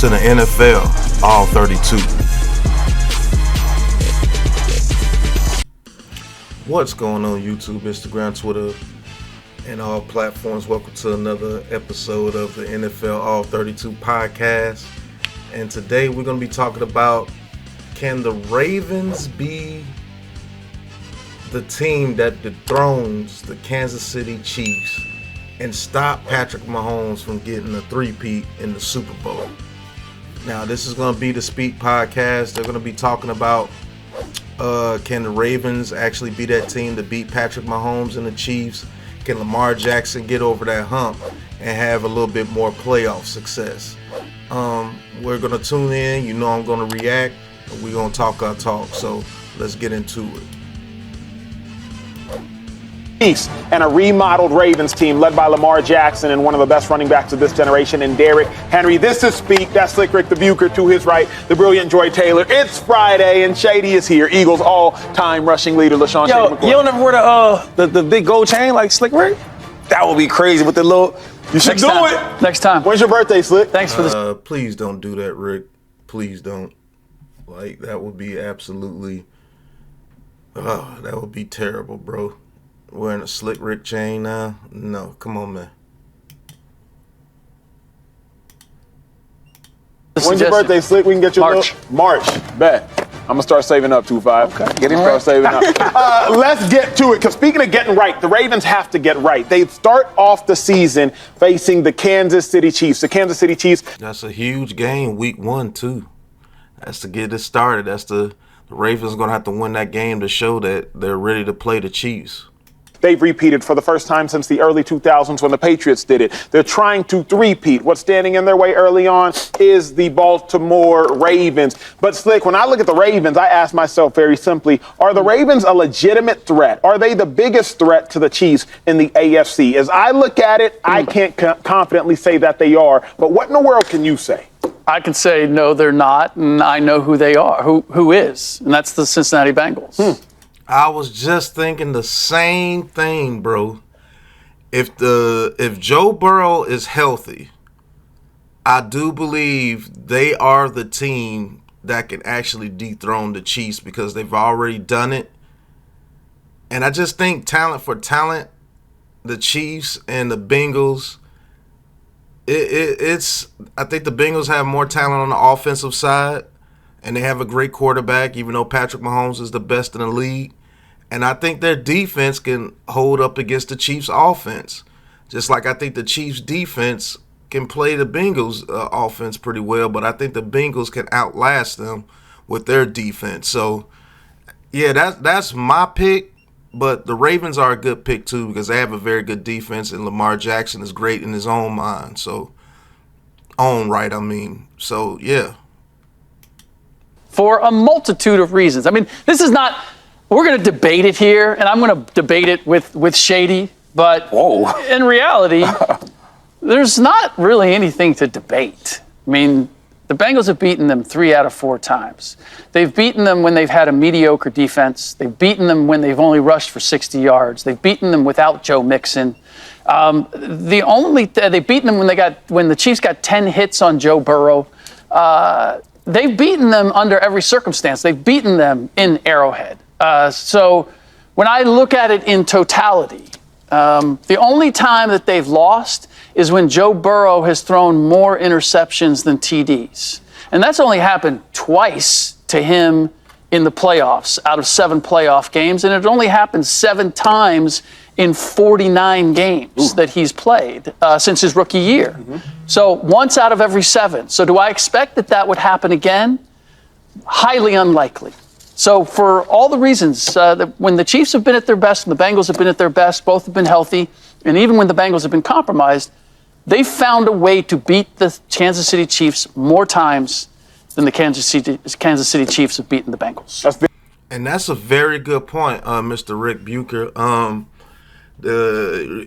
to the NFL, all 32. What's going on YouTube, Instagram, Twitter, and all platforms? Welcome to another episode of the NFL All 32 podcast. And today we're going to be talking about, can the Ravens be the team that dethrones the Kansas City Chiefs and stop Patrick Mahomes from getting a three-peat in the Super Bowl? Now, this is going to be the Speak podcast. They're going to be talking about can the Ravens actually be that team to beat Patrick Mahomes and the Chiefs? Can Lamar Jackson get over that hump and have a little bit more playoff success? We're going to tune in. You know I'm going to react. And we're going to talk our talk. So let's get into it. And a remodeled Ravens team led by Lamar Jackson and one of the best running backs of this generation in Derrick Henry. This is Speak. That's Slick Rick the Bucher. To his right, the brilliant Joy Taylor. It's Friday and Shady is here. Eagles all-time rushing leader LaShawn Yo, Shady McCoy. you don't ever wear the big gold chain like Slick Rick? That would be crazy with the little. You should do it. Next time. When's your birthday, Slick? Thanks for this. Please don't do that, Rick. Please don't. Like, that would be absolutely, that would be terrible, bro. Wearing a Slick Rick chain now? No, come on, man. When's your birthday, Slick? We can get you March. Bet. I'm going to start saving up, 2-5. Okay. Get him start saving up. Let's get to it, because speaking of getting right, the Ravens have to get right. They start off the season facing the Kansas City Chiefs. The Kansas City Chiefs. That's a huge game, week 1, too. That's to get it started. That's the Ravens going to have to win that game to show that they're ready to play the Chiefs. They've repeated for the first time since the early 2000s when the Patriots did it. They're trying to three-peat. What's standing in their way early on is the Baltimore Ravens. But, Slick, when I look at the Ravens, I ask myself very simply, are the Ravens a legitimate threat? Are they the biggest threat to the Chiefs in the AFC? As I look at it, I can't confidently say that they are. But what in the world can you say? I can say, no, they're not, and I know who they are, who is, and that's the Cincinnati Bengals. I was just thinking the same thing, bro. If Joe Burrow is healthy, I do believe they are the team that can actually dethrone the Chiefs because they've already done it. And I just think talent for talent, the Chiefs and the Bengals, I think the Bengals have more talent on the offensive side. And they have a great quarterback, even though Patrick Mahomes is the best in the league. And I think their defense can hold up against the Chiefs' offense. Just like I think the Chiefs' defense can play the Bengals' offense pretty well. But I think the Bengals can outlast them with their defense. So, yeah, that's my pick. But the Ravens are a good pick, too, because they have a very good defense. And Lamar Jackson is great in his own mind. So, So, yeah. For a multitude of reasons. I mean, this is not, we're going to debate it here, and I'm going to debate it with Shady, but in reality, there's not really anything to debate. I mean, the Bengals have beaten them 3 out of 4 times. They've beaten them when they've had a mediocre defense. They've beaten them when they've only rushed for 60 yards. They've beaten them without Joe Mixon. They've beaten them when the Chiefs got 10 hits on Joe Burrow. They've beaten them under every circumstance. They've beaten them in Arrowhead. So when I look at it in totality, the only time that they've lost is when Joe Burrow has thrown more interceptions than TDs. And that's only happened twice to him in the playoffs out of 7 playoff games. And it only happened 7 times in 49 games that he's played since his rookie year. So once out of every 7. So do I expect that would happen again? Highly unlikely. So for all the reasons, that when the Chiefs have been at their best and the Bengals have been at their best, both have been healthy, and even when the Bengals have been compromised, they've found a way to beat the Kansas City Chiefs more times than the Kansas City Chiefs have beaten the Bengals. And that's a very good point, Mr. Rick Bucher.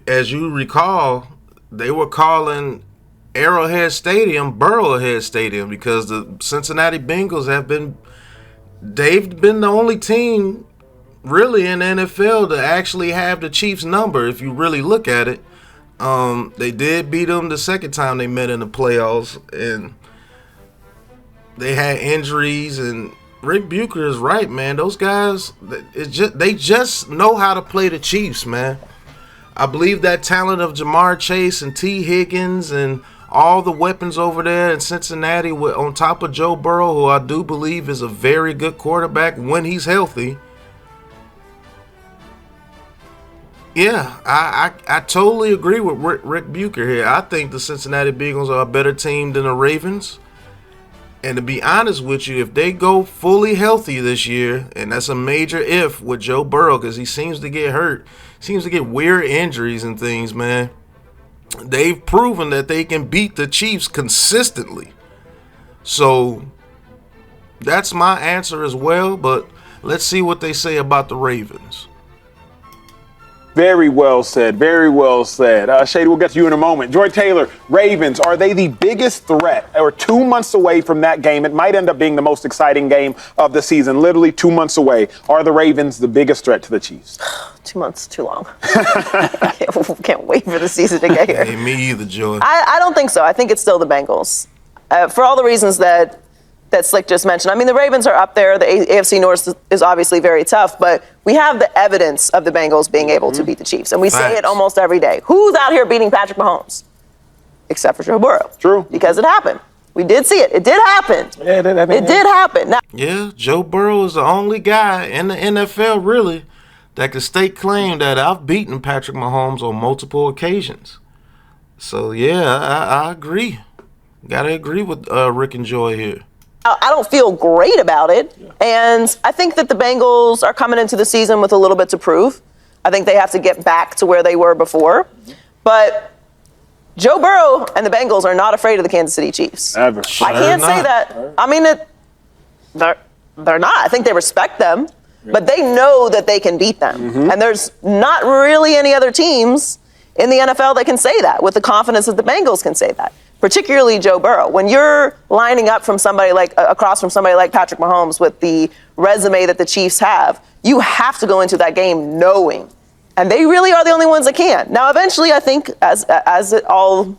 As you recall, they were calling Arrowhead Stadium Burrowhead Stadium because the Cincinnati Bengals they've been the only team really in the NFL to actually have the Chiefs number if you really look at it. They did beat them the second time they met in the playoffs, and they had injuries, and Rick Bucher is right, man. Those guys, they just know how to play the Chiefs, man. I believe that talent of Jamar Chase and T. Higgins and all the weapons over there in Cincinnati, on top of Joe Burrow, who I do believe is a very good quarterback when he's healthy. Yeah, I totally agree with Rick Bucher here. I think the Cincinnati Bengals are a better team than the Ravens. And to be honest with you, if they go fully healthy this year, and that's a major if with Joe Burrow, because he seems to get hurt, seems to get weird injuries and things, man. They've proven that they can beat the Chiefs consistently. So that's my answer as well, but let's see what they say about the Ravens. Very well said. Very well said. Shady, we'll get to you in a moment. Joy Taylor, Ravens, are they the biggest threat? Or 2 months away from that game? It might end up being the most exciting game of the season. Literally 2 months away. Are the Ravens the biggest threat to the Chiefs? 2 months too long. Can't wait for the season to get here. Hey, me either, Joy. I don't think so. I think it's still the Bengals. For all the reasons that Slick just mentioned. I mean, the Ravens are up there. The AFC North is obviously very tough, but we have the evidence of the Bengals being able to beat the Chiefs. And we say it almost every day. Who's out here beating Patrick Mahomes? Except for Joe Burrow. True. Because it happened. We did see it. It did happen. Yeah, it did happen. Now, yeah, Joe Burrow is the only guy in the NFL, really, that can stake claim that I've beaten Patrick Mahomes on multiple occasions. So, yeah, I agree. Got to agree with Rick and Joy here. I don't feel great about it. Yeah. And I think that the Bengals are coming into the season with a little bit to prove. I think they have to get back to where they were before. Mm-hmm. But Joe Burrow and the Bengals are not afraid of the Kansas City Chiefs. Ever. I can't say that. I mean, they're not. I think they respect them, but they know that they can beat them. Mm-hmm. And there's not really any other teams in the NFL that can say that with the confidence that the Bengals can say that. Particularly Joe Burrow. When you're lining up from somebody like across from somebody like Patrick Mahomes with the resume that the Chiefs have, you have to go into that game knowing, and they really are the only ones that can. Now, eventually, I think, as all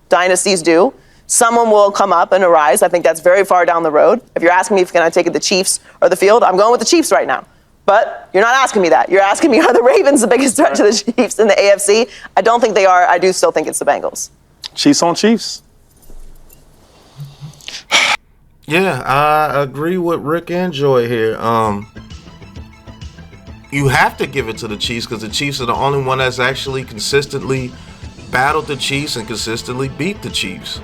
dynasties do, someone will come up and arise. I think that's very far down the road. If you're asking me if can I take the Chiefs or the field, I'm going with the Chiefs right now. But you're not asking me that. You're asking me, are the Ravens the biggest threat to the Chiefs in the AFC? I don't think they are. I do still think it's the Bengals. Chiefs on Chiefs. Yeah, I agree with Rick and Joy here. You have to give it to the Chiefs because the Chiefs are the only one that's actually consistently battled the Chiefs and consistently beat the Chiefs.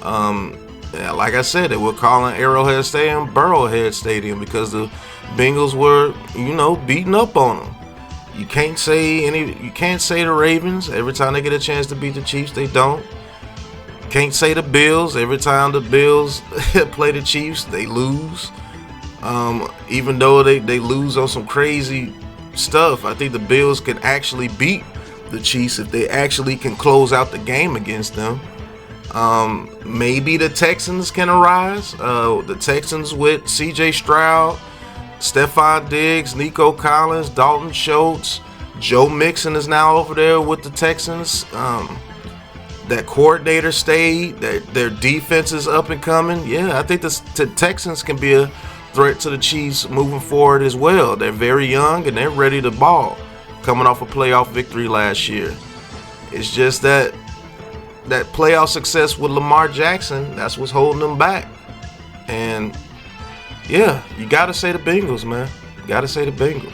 Yeah, like I said, they were calling Arrowhead Stadium Burrowhead Stadium because the Bengals were, beating up on them. You can't say the Ravens. Every time they get a chance to beat the Chiefs, they don't. Can't say the Bills. Every time the Bills play the Chiefs, they lose. Even though they lose on some crazy stuff, I think the Bills can actually beat the Chiefs if they actually can close out the game against them. Maybe the Texans can arise. The Texans with C.J. Stroud, Stephon Diggs, Nico Collins, Dalton Schultz, Joe Mixon is now over there with the Texans. That coordinator stayed, that their defense is up and coming. Yeah, I think the Texans can be a threat to the Chiefs moving forward as well. They're very young and they're ready to ball, coming off a playoff victory last year. It's just that playoff success with Lamar Jackson, that's what's holding them back. And yeah, you got to say the Bengals, man. You got to say the Bengals.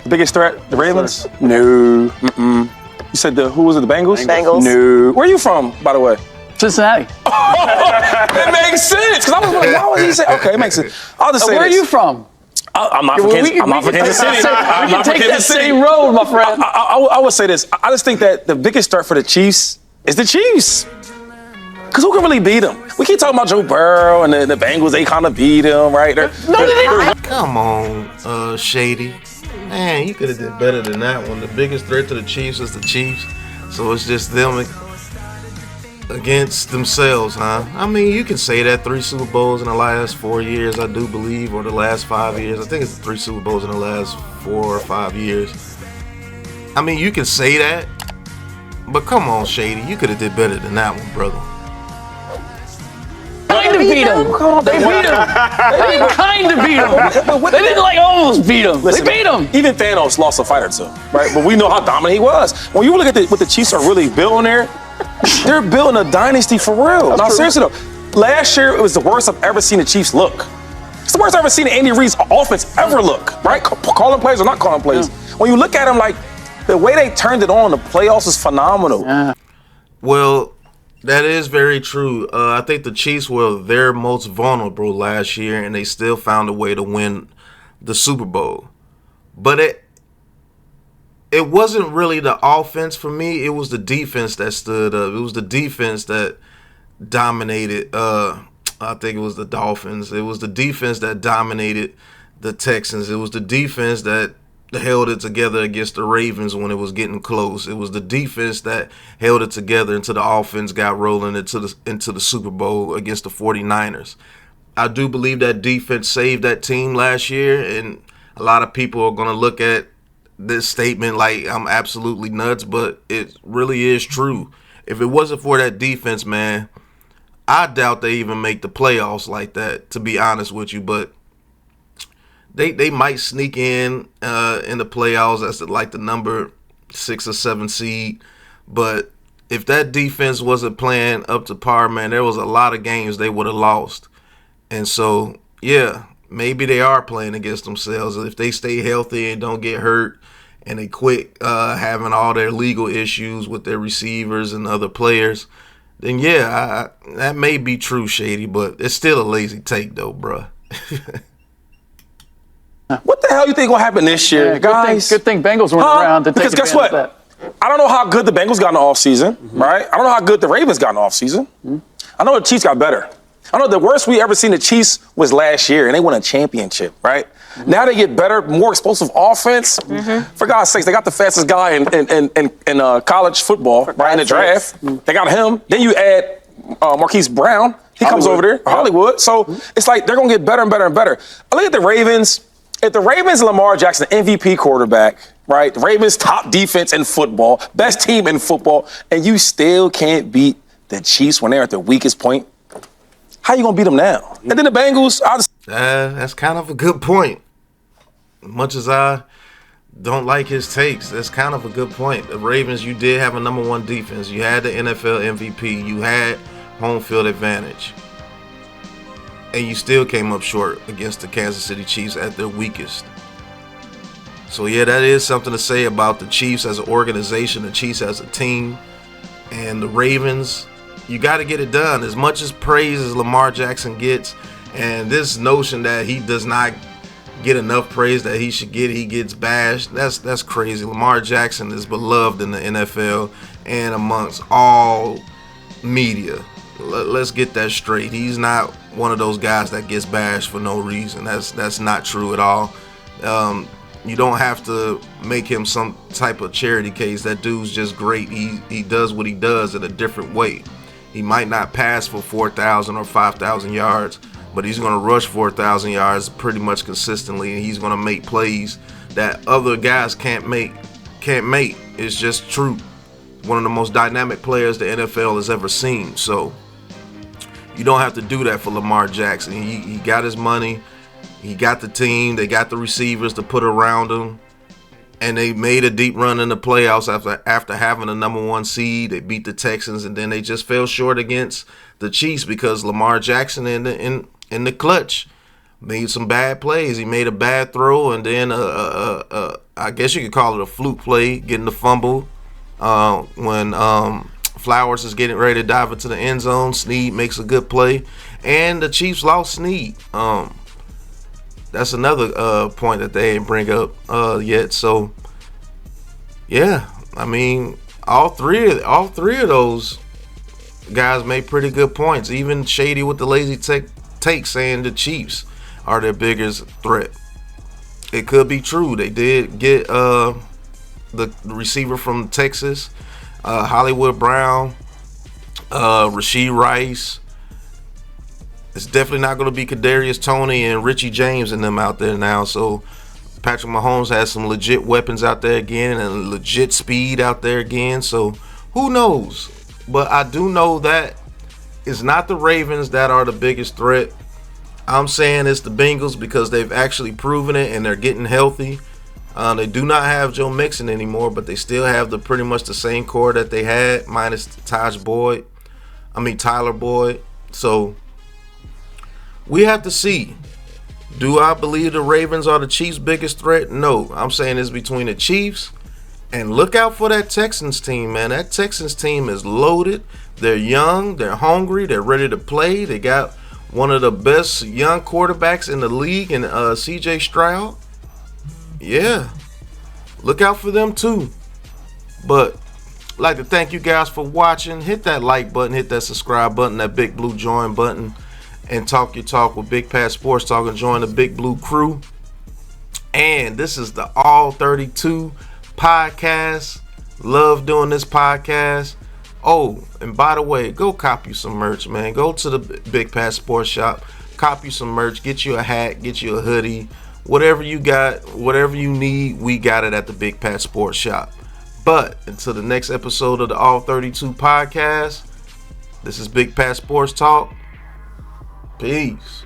The biggest threat, the Ravens? No. Mm-mm. You said who was it, the Bengals? Bengals. No. Where are you from, by the way? Cincinnati. It makes sense. Because I was like, why would he say? Okay, it makes sense. I'll just say where are you from? I'm not from Kansas. I'm not from Kansas City. We can take that same road, my friend. I would say this. I just think that the biggest threat for the Chiefs is the Chiefs. Because who can really beat them? We keep talking about Joe Burrow and the Bengals. They kind of beat him, right? Come on, Shady. Man, you could have did better than that one. The biggest threat to the Chiefs is the Chiefs. So it's just them against themselves, huh? I mean, you can say that 3 Super Bowls in the last 4 years, I do believe, or the last 5 years. I think it's 3 Super Bowls in the last 4 or 5 years. I mean, you can say that, but come on, Shady, you could have did better than that one, brother. I beat him. They beat him. They didn't kind of beat him. They didn't like almost beat him. Listen, They beat him. Even Thanos lost a fight or two, right? But we know how dominant he was. When you look at what the Chiefs are really building there, they're building a dynasty for real. Now, seriously though, last year it was the worst I've ever seen the Chiefs look. It's the worst I've ever seen Andy Reid's offense ever look, right? Calling plays or not calling plays. Yeah. When you look at them, like, the way they turned it on, the playoffs is phenomenal. Yeah. Well, that is very true. I think the Chiefs were their most vulnerable last year, and they still found a way to win the Super Bowl. But it wasn't really the offense for me. It was the defense that stood up. It was the defense that dominated. I think it was the Dolphins. It was the defense that dominated the Texans. It was the defense that held it together against the Ravens when it was getting close. It was the defense that held it together until the offense got rolling into the Super Bowl against the 49ers. I do believe that defense saved that team last year, and a lot of people are going to look at this statement like I'm absolutely nuts, but it really is true. If it wasn't for that defense, man, I doubt they even make the playoffs like that, to be honest with you, but They might sneak in the playoffs as like the number 6 or 7 seed, but if that defense wasn't playing up to par, man, there was a lot of games they would have lost. And so, yeah, maybe they are playing against themselves. If they stay healthy and don't get hurt, and they quit having all their legal issues with their receivers and other players, then yeah, that may be true, Shady. But it's still a lazy take, though, bruh. What the hell you think will happen this year, guys? Good thing Bengals weren't around to take because guess advantage what? of that. I don't know how good the Bengals got in the offseason, right? I don't know how good the Ravens got in the offseason. I know the Chiefs got better. I know the worst we ever seen the Chiefs was last year, and they won a championship, right? Now they get better, more explosive offense. For God's sakes, they got the fastest guy in college football, right, in the draft. They got him. Then you add Marquise Brown. He comes over there, Hollywood. So it's like they're going to get better and better and better. I look at the Ravens. If the Ravens, Lamar Jackson, MVP quarterback, right? The Ravens top defense in football, best team in football, and you still can't beat the Chiefs when they're at their weakest point, how you gonna beat them now? And then the Bengals, that's kind of a good point. Much as I don't like his takes, that's kind of a good point. The Ravens, you did have a number 1 defense. You had the NFL MVP. You had home field advantage. And you still came up short against the Kansas City Chiefs at their weakest. So, yeah, that is something to say about the Chiefs as an organization, the Chiefs as a team, and the Ravens. You got to get it done. As much as praise as Lamar Jackson gets, and this notion that he does not get enough praise that he should get, he gets bashed, that's crazy. Lamar Jackson is beloved in the NFL and amongst all media. Let's get that straight. He's not one of those guys that gets bashed for no reason. That's not true at all. You don't have to make him some type of charity case. That dude's just great. He does what he does in a different way. He might not pass for 4,000 or 5,000 yards, but he's going to rush 4,000 yards pretty much consistently, and he's going to make plays that other guys can't make. It's just true. One of the most dynamic players the NFL has ever seen. So you don't have to do that for Lamar Jackson. He got his money. He got the team. They got the receivers to put around him. And they made a deep run in the playoffs after having a number 1 seed. They beat the Texans, and then they just fell short against the Chiefs because Lamar Jackson in the clutch made some bad plays. He made a bad throw, and then I guess you could call it a fluke play, getting the fumble. When Flowers is getting ready to dive into the end zone, Snead makes a good play, and the Chiefs lost Snead. That's another point that they didn't bring up yet. So, yeah, I mean, all three of those guys made pretty good points. Even Shady with the lazy take saying the Chiefs are their biggest threat. It could be true. They did get the receiver from Texas, Hollywood Brown, Rashee Rice. It's definitely not going to be Kadarius Toney and Richie James and them out there now. So Patrick Mahomes has some legit weapons out there again and legit speed out there again. So who knows? But I do know that it's not the Ravens that are the biggest threat. I'm saying it's the Bengals because they've actually proven it and they're getting healthy. They do not have Joe Mixon anymore, but they still have pretty much the same core that they had, minus Tyler Boyd. So we have to see. Do I believe the Ravens are the Chiefs' biggest threat? No. I'm saying it's between the Chiefs. And look out for that Texans team, man. That Texans team is loaded. They're young. They're hungry. They're ready to play. They got one of the best young quarterbacks in the league in C.J. Stroud. Yeah. Look out for them, too. But I'd like to thank you guys for watching. Hit that like button. Hit that subscribe button. That big blue join button. And talk your talk with Big Pat Sports Talk and join the Big Blue crew. And this is the All 32 podcast. Love doing this podcast. Oh, and by the way, go cop you some merch, man. Go to the Big Pat Sports Shop, cop you some merch, get you a hat, get you a hoodie, whatever you got, whatever you need, we got it at the Big Pat Sports Shop. But until the next episode of the All 32 podcast, this is Big Pat Sports Talk. Peace.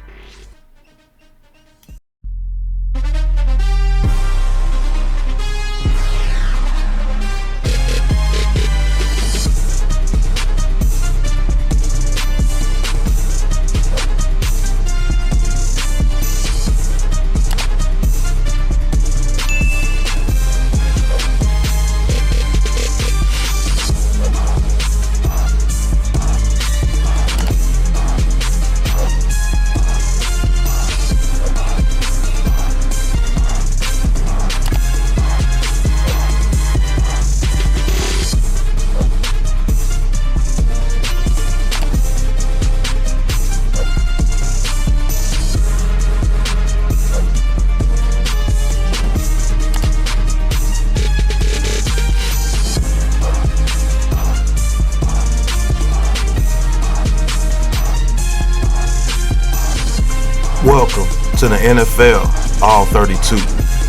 Welcome to the NFL All 32.